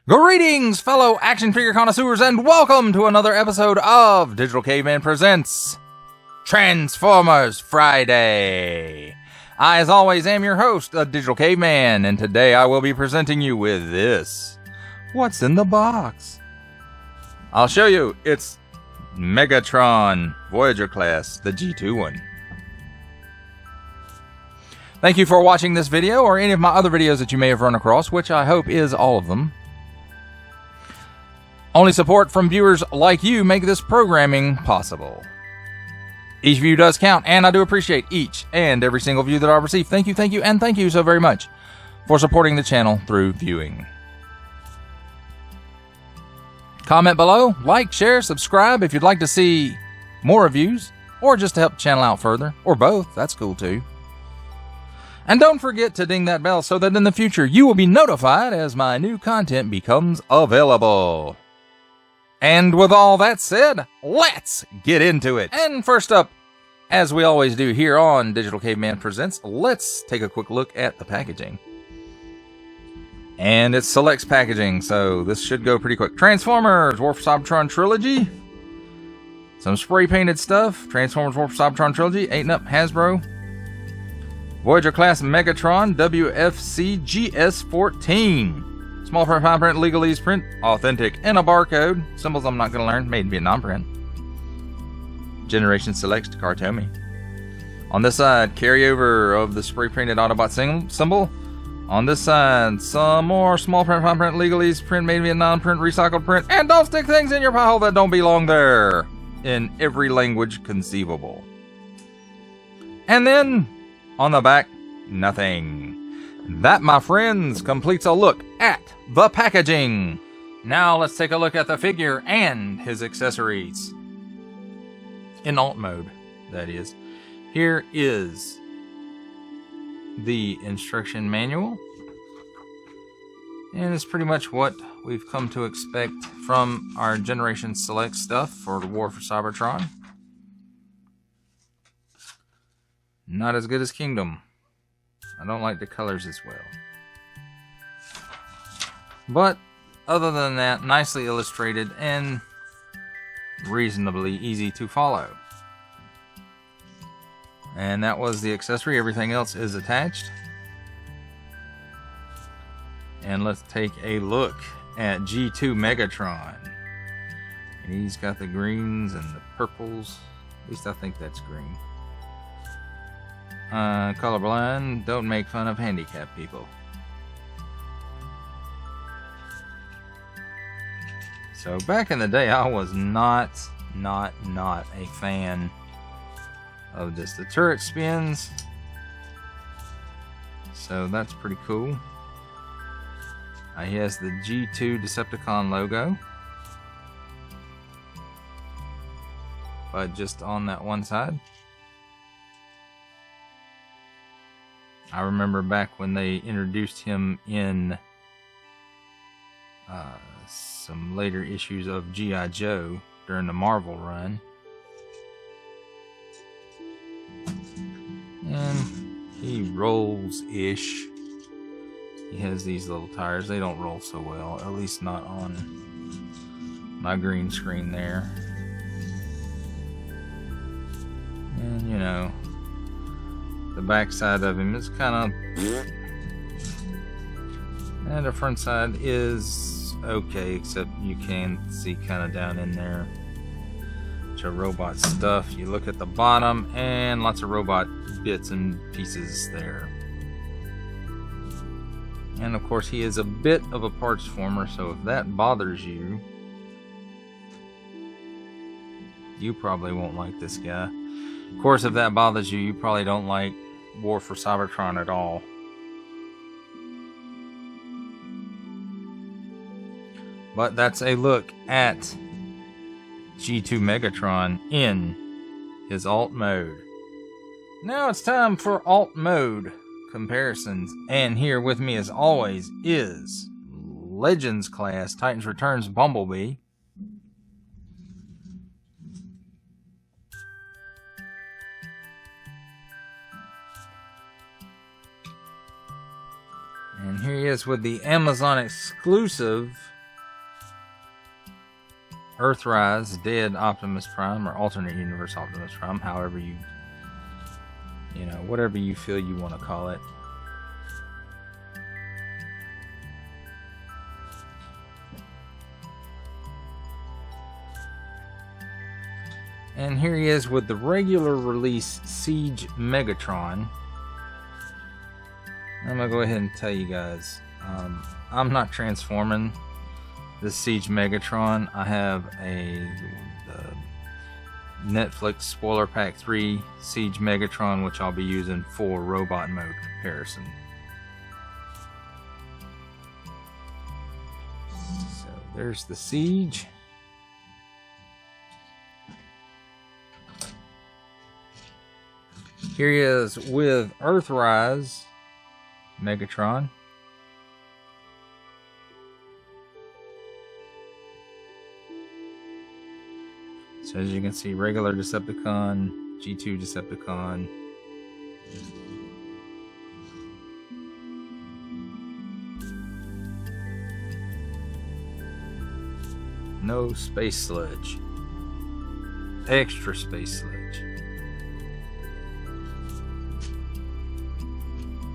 Greetings, fellow action figure connoisseurs, and welcome to another episode of Digital Caveman Presents Transformers Friday. I, as always, am your host, Digital Caveman, and today I will be presenting you with this. What's in the box? I'll show you. It's Megatron Voyager class, the G2 one. Thank you for watching this video, or any of my other videos that you may have run across, which I hope is all of them. Only support from viewers like you make this programming possible. Each view does count, and I do appreciate each and every single view that I receive. Thank you, and thank you so very much for supporting the channel through viewing. Comment below, like, share, subscribe if you'd like to see more reviews, or just to help the channel out further, or both, that's cool too. And don't forget to ding that bell so that in the future you will be notified as my new content becomes available. And with all that said, let's get into it. And first up, as we always do here on Digital Caveman Presents, let's take a quick look at the packaging. And it's Select's packaging, so this should go pretty quick. Transformers War for Cybertron Trilogy. Some spray painted stuff. Transformers War for Cybertron Trilogy. 8-up Hasbro. Voyager class Megatron WFC GS14. Small print, fine print, legalese print, authentic, and a barcode. Symbols I'm not going to learn, made in Vietnam print. Generation Selects Cartomy. On this side, carryover of the spray painted Autobot symbol. On this side, some more small print, fine print, legalese print, made in Vietnam print, recycled print, and don't stick things in your pie hole that don't belong there. In every language conceivable. And then, on the back, nothing. That, my friends, completes a look at the packaging. Now let's take a look at the figure and his accessories. In alt mode, that is. Here is the instruction manual. And it's pretty much what we've come to expect from our Generation Select stuff for the War for Cybertron. Not as good as Kingdom. I don't like the colors as well. But, other than that, nicely illustrated and reasonably easy to follow. And that was the accessory. Everything else is attached. And let's take a look at G2 Megatron. And he's got the greens and the purples. At least I think that's green. Colorblind, don't make fun of handicapped people. So back in the day, I was not a fan of this. The turret spins, so that's pretty cool. He has the G2 Decepticon logo, but just on that one side. I remember back when they introduced him in some later issues of G.I. Joe during the Marvel run. And he rolls-ish. He has these little tires. They don't roll so well, at least not on my green screen there. And, you know, the back side of him is kind of, and the front side is okay, except you can see kind of down in there bunch of robot stuff. You look at the bottom and lots of robot bits and pieces there. And of course he is a bit of a parts former, so if that bothers you, you probably won't like this guy. Of course, if that bothers you, you probably don't like War for Cybertron at all. But that's a look at G2 Megatron in his alt mode. Now it's time for alt mode comparisons. And here with me as always is Legends class Titans Returns Bumblebee. And here he is with the Amazon exclusive Earthrise, Dead Optimus Prime, or Alternate Universe Optimus Prime, however you know, whatever you feel you want to call it. And here he is with the regular release Siege Megatron. I'm going to go ahead and tell you guys, I'm not transforming this Siege Megatron. I have a Netflix Spoiler Pack 3 Siege Megatron, which I'll be using for robot mode comparison. So there's the Siege. Here he is with Earthrise Megatron. So as you can see, regular Decepticon, G2 Decepticon. No space sludge. Extra space sludge.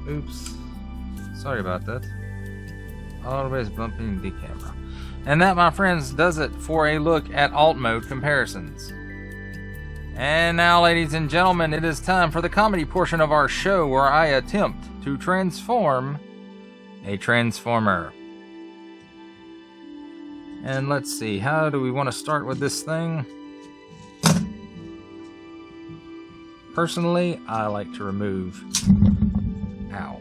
Oops. Sorry about that. Always bumping the camera. And that, my friends, does it for a look at alt mode comparisons. And now, ladies and gentlemen, it is time for the comedy portion of our show where I attempt to transform a Transformer. And let's see, how do we want to start with this thing? Personally, I like to remove... Ow.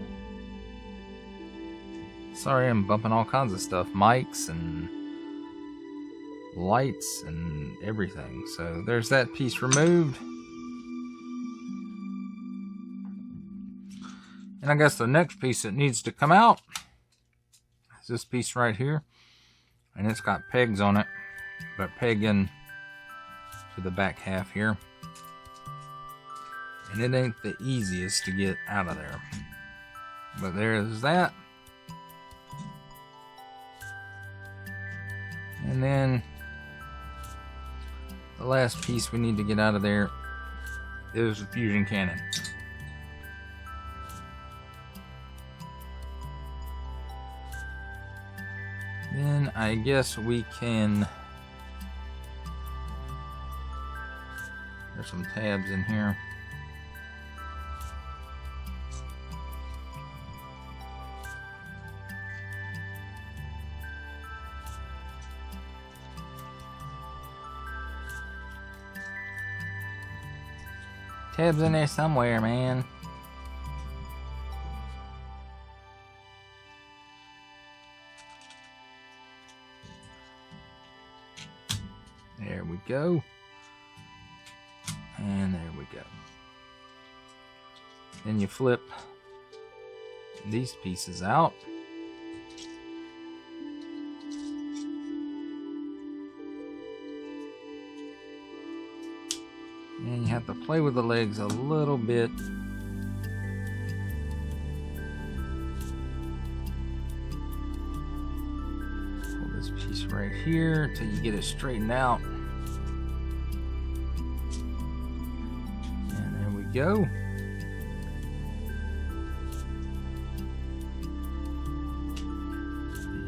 Sorry, I'm bumping all kinds of stuff. Mics and lights and everything. So there's that piece removed. And I guess the next piece that needs to come out is this piece right here. And it's got pegs on it, but pegging to the back half here. And it ain't the easiest to get out of there. But there's that. And then the last piece we need to get out of there is the fusion cannon. Then I guess we can... There's some tabs in here. Tabs in there somewhere, man. There we go. And there we go. Then you flip these pieces out. And you have to play with the legs a little bit. Pull this piece right here until you get it straightened out. And there we go.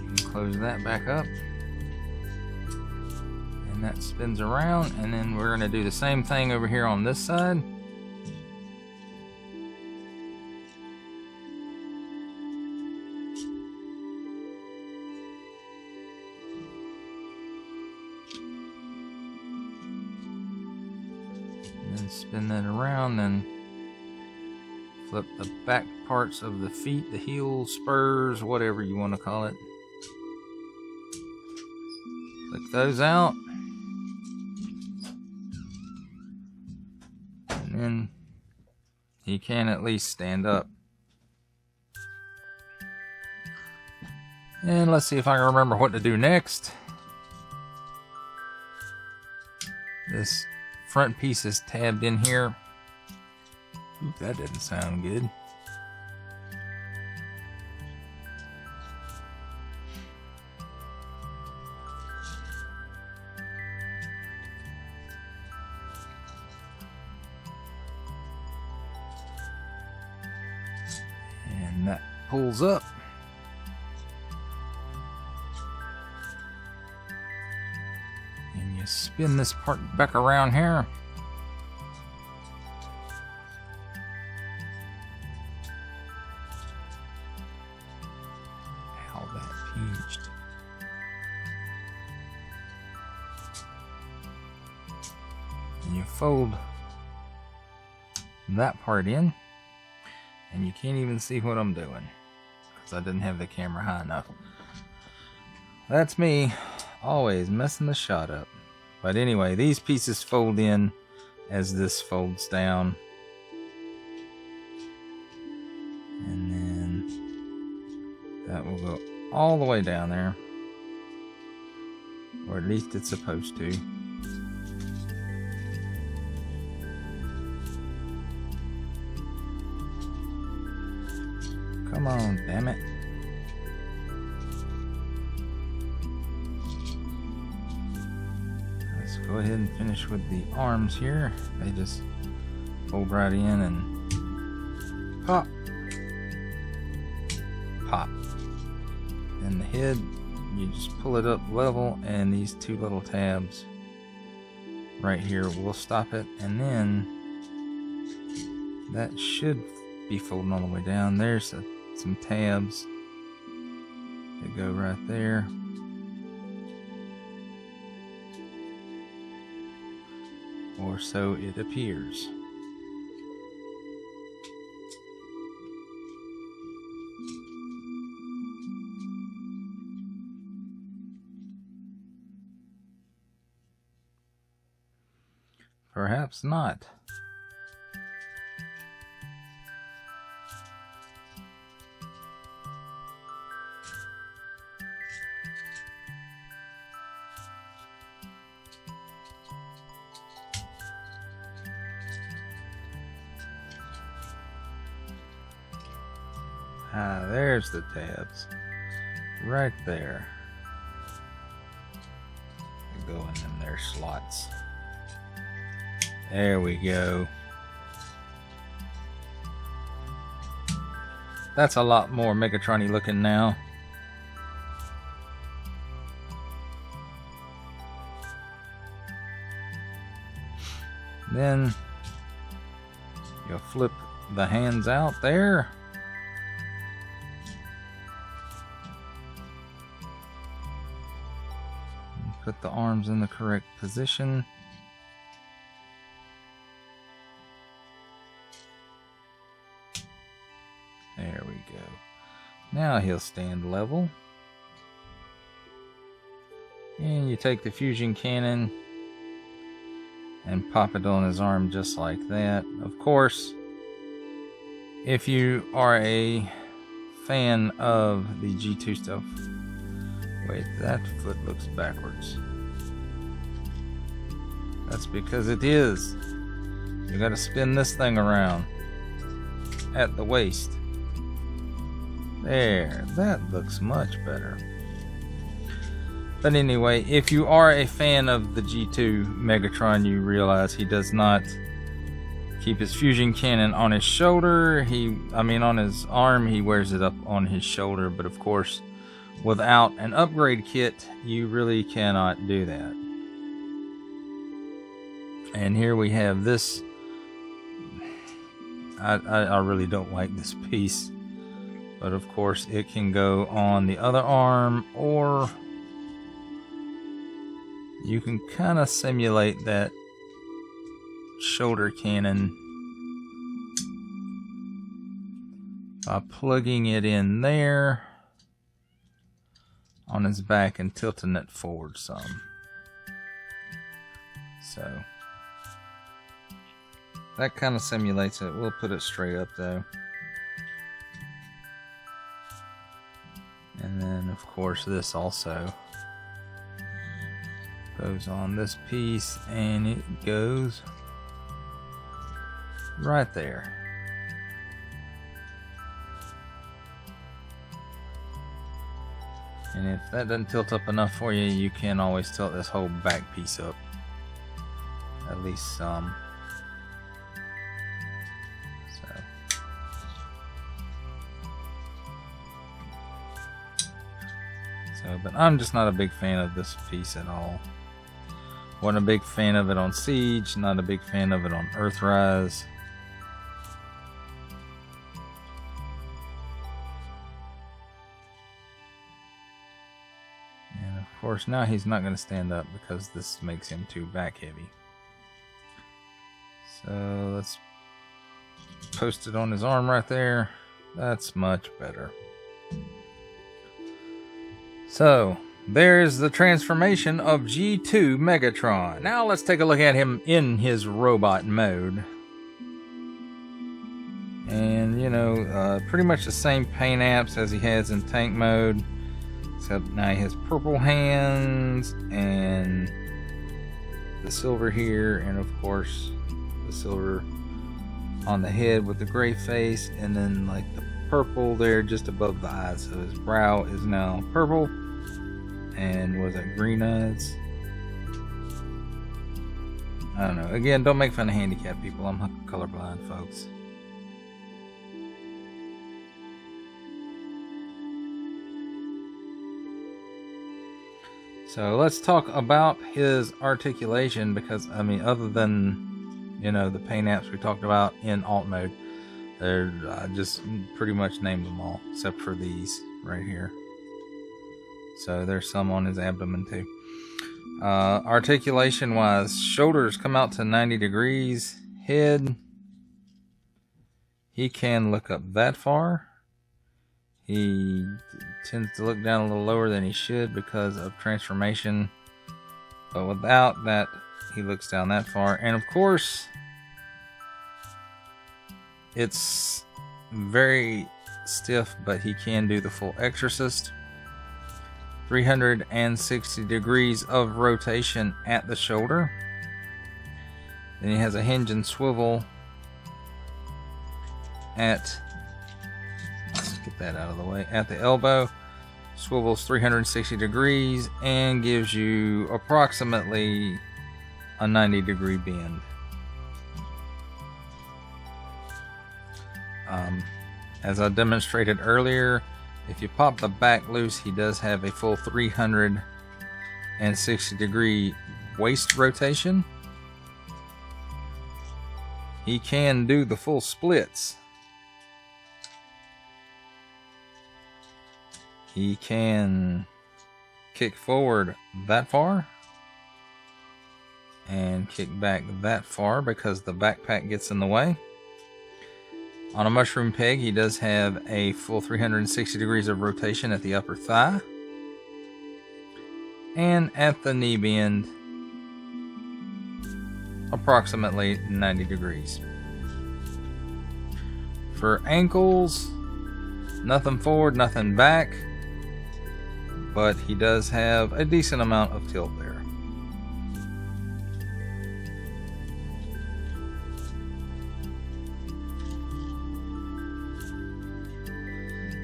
You can close that back up. That spins around, and then we're going to do the same thing over here on this side. And then spin that around, then flip the back parts of the feet, the heels, spurs, whatever you want to call it. Click those out. And he can at least stand up. And let's see if I can remember what to do next. This front piece is tabbed in here. Ooh, that didn't sound good. And that pulls up. And you spin this part back around here. How that pinched. And you fold that part in. And you can't even see what I'm doing because I didn't have the camera high enough. That's me, always messing the shot up. But anyway, these pieces fold in as this folds down. And then that will go all the way down there. Or at least it's supposed to. Come on, damn it. Let's go ahead and finish with the arms here. They just fold right in and pop. Pop. And the head, you just pull it up level, and these two little tabs right here will stop it. And then that should be folding all the way down. There's some tabs that go right there. Or so it appears. Perhaps not. Ah, there's the tabs. Right there. They go in them there slots. There we go. That's a lot more Megatron-y looking now. Then you'll flip the hands out there. Put the arms in the correct position. There we go. Now he'll stand level. And you take the fusion cannon and pop it on his arm just like that. Of course, if you are a fan of the G2 stuff, wait, that foot looks backwards. That's because it is. You gotta spin this thing around at the waist. There, that looks much better. But anyway, if you are a fan of the G2 Megatron, you realize he does not keep his fusion cannon on his shoulder. On his arm, he wears it up on his shoulder. But of course, without an upgrade kit, you really cannot do that. And here we have this. I really don't like this piece. But of course, it can go on the other arm, or you can kind of simulate that shoulder cannon by plugging it in there on his back and tilting it forward some. So that kind of simulates it. We'll put it straight up though. And then of course this also goes on this piece, and it goes right there. And if that doesn't tilt up enough for you, you can always tilt this whole back piece up. At least some. So So, but I'm just not a big fan of this piece at all. Wasn't a big fan of it on Siege, not a big fan of it on Earthrise. And of course now he's not going to stand up because this makes him too back heavy. So let's post it on his arm right there. That's much better. So there's the transformation of G2 Megatron. Now let's take a look at him in his robot mode. And you know, pretty much the same paint apps as he has in tank mode, except now he has purple hands and the silver here, and of course the silver on the head with the gray face, and then like the purple there just above the eyes. So his brow is now purple. And was that green eyes? I don't know. Again, don't make fun of handicapped people. I'm colorblind, folks. So let's talk about his articulation, because I mean, other than, you know, the paint apps we talked about in alt mode, I just pretty much named them all except for these right here. So there's some on his abdomen too. Articulation wise, shoulders come out to 90 degrees. Head, he can look up that far. He tends to look down a little lower than he should because of transformation. But without that, he looks down that far. And of course, it's very stiff, but he can do the full exorcist. 360 degrees of rotation at the shoulder. Then he has a hinge and swivel at, let's get that out of the way, at the elbow. Swivels 360 degrees and gives you approximately a 90-degree bend. As I demonstrated earlier, if you pop the back loose, he does have a full 360-degree waist rotation. He can do the full splits. He can kick forward that far and kick back that far because the backpack gets in the way. On a mushroom peg, he does have a full 360 degrees of rotation at the upper thigh. And at the knee bend, approximately 90 degrees. For ankles, nothing forward, nothing back. But he does have a decent amount of tilt there.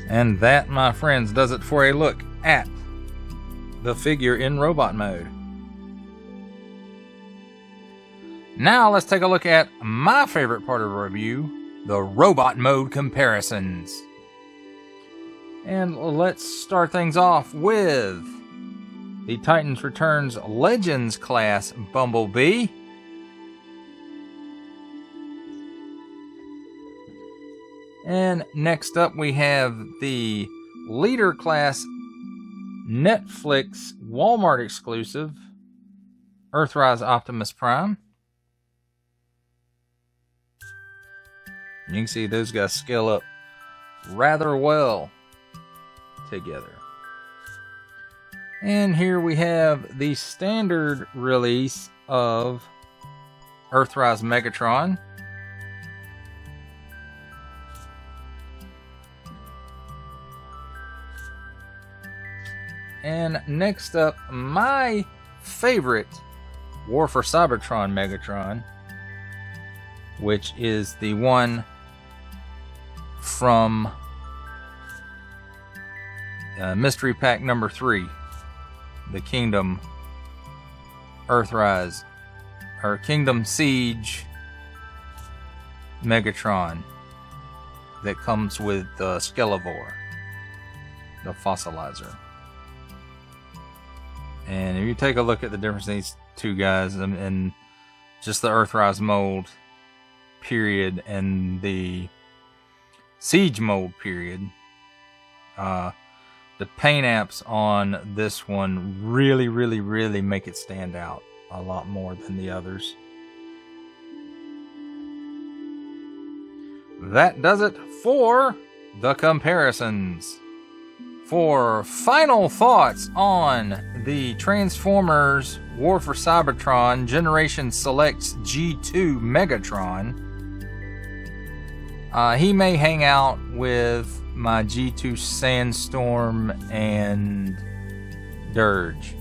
And that, my friends, does it for a look at the figure in robot mode. Now let's take a look at my favorite part of the review, the robot mode comparisons. And let's start things off with the Titans Returns Legends class Bumblebee. And next up we have the Leader class Netflix Walmart exclusive Earthrise Optimus Prime. You can see those guys scale up rather well together. And here we have the standard release of Earthrise Megatron. And next up, my favorite War for Cybertron Megatron, which is the one from Mystery Pack number 3, the Kingdom Earthrise, or Kingdom Siege Megatron, that comes with the Skelevor, the fossilizer. And if you take a look at the difference in these two guys and just the Earthrise mold period and the Siege mold period, the paint apps on this one really make it stand out a lot more than the others. That does it for the comparisons. For final thoughts on the Transformers War for Cybertron Generation Selects G2 Megatron, he may hang out with my G2 Sandstorm and Dirge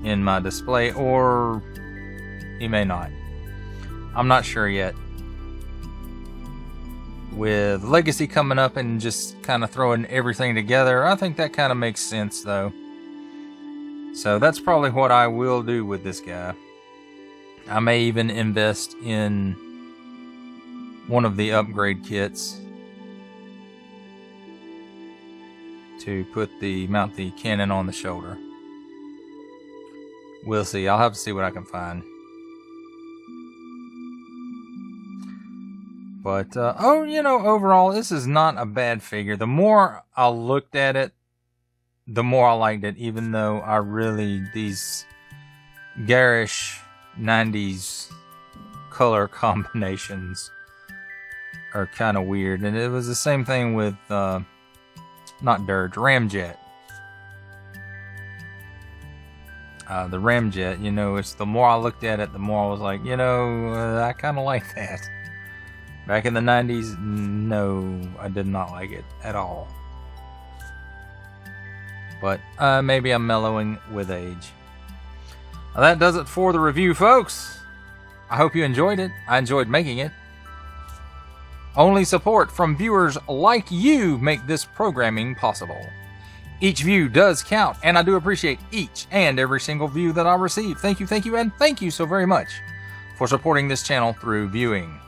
in my display, or he may not. I'm not sure yet. With Legacy coming up and just kind of throwing everything together, I think that kind of makes sense though. So that's probably what I will do with this guy. I may even invest in one of the upgrade kits to mount the cannon on the shoulder. We'll see. I'll have to see what I can find. But, overall, this is not a bad figure. The more I looked at it, the more I liked it, even though these garish 90s color combinations are kind of weird. And it was the same thing with, not Dirge, Ramjet. The Ramjet, it's the more I looked at it, the more I was like, I kind of like that. Back in the 90s, no, I did not like it at all. But maybe I'm mellowing with age. Now, that does it for the review, folks. I hope you enjoyed it. I enjoyed making it. Only support from viewers like you make this programming possible. Each view does count, and I do appreciate each and every single view that I receive. Thank you, and thank you so very much for supporting this channel through viewing.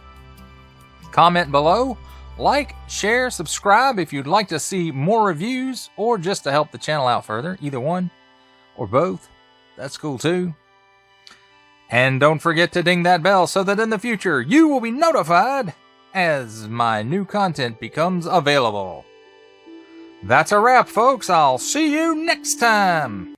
Comment below, like, share, subscribe if you'd like to see more reviews or just to help the channel out further. Either one or both. That's cool too. And don't forget to ding that bell so that in the future you will be notified as my new content becomes available. That's a wrap, folks. I'll see you next time.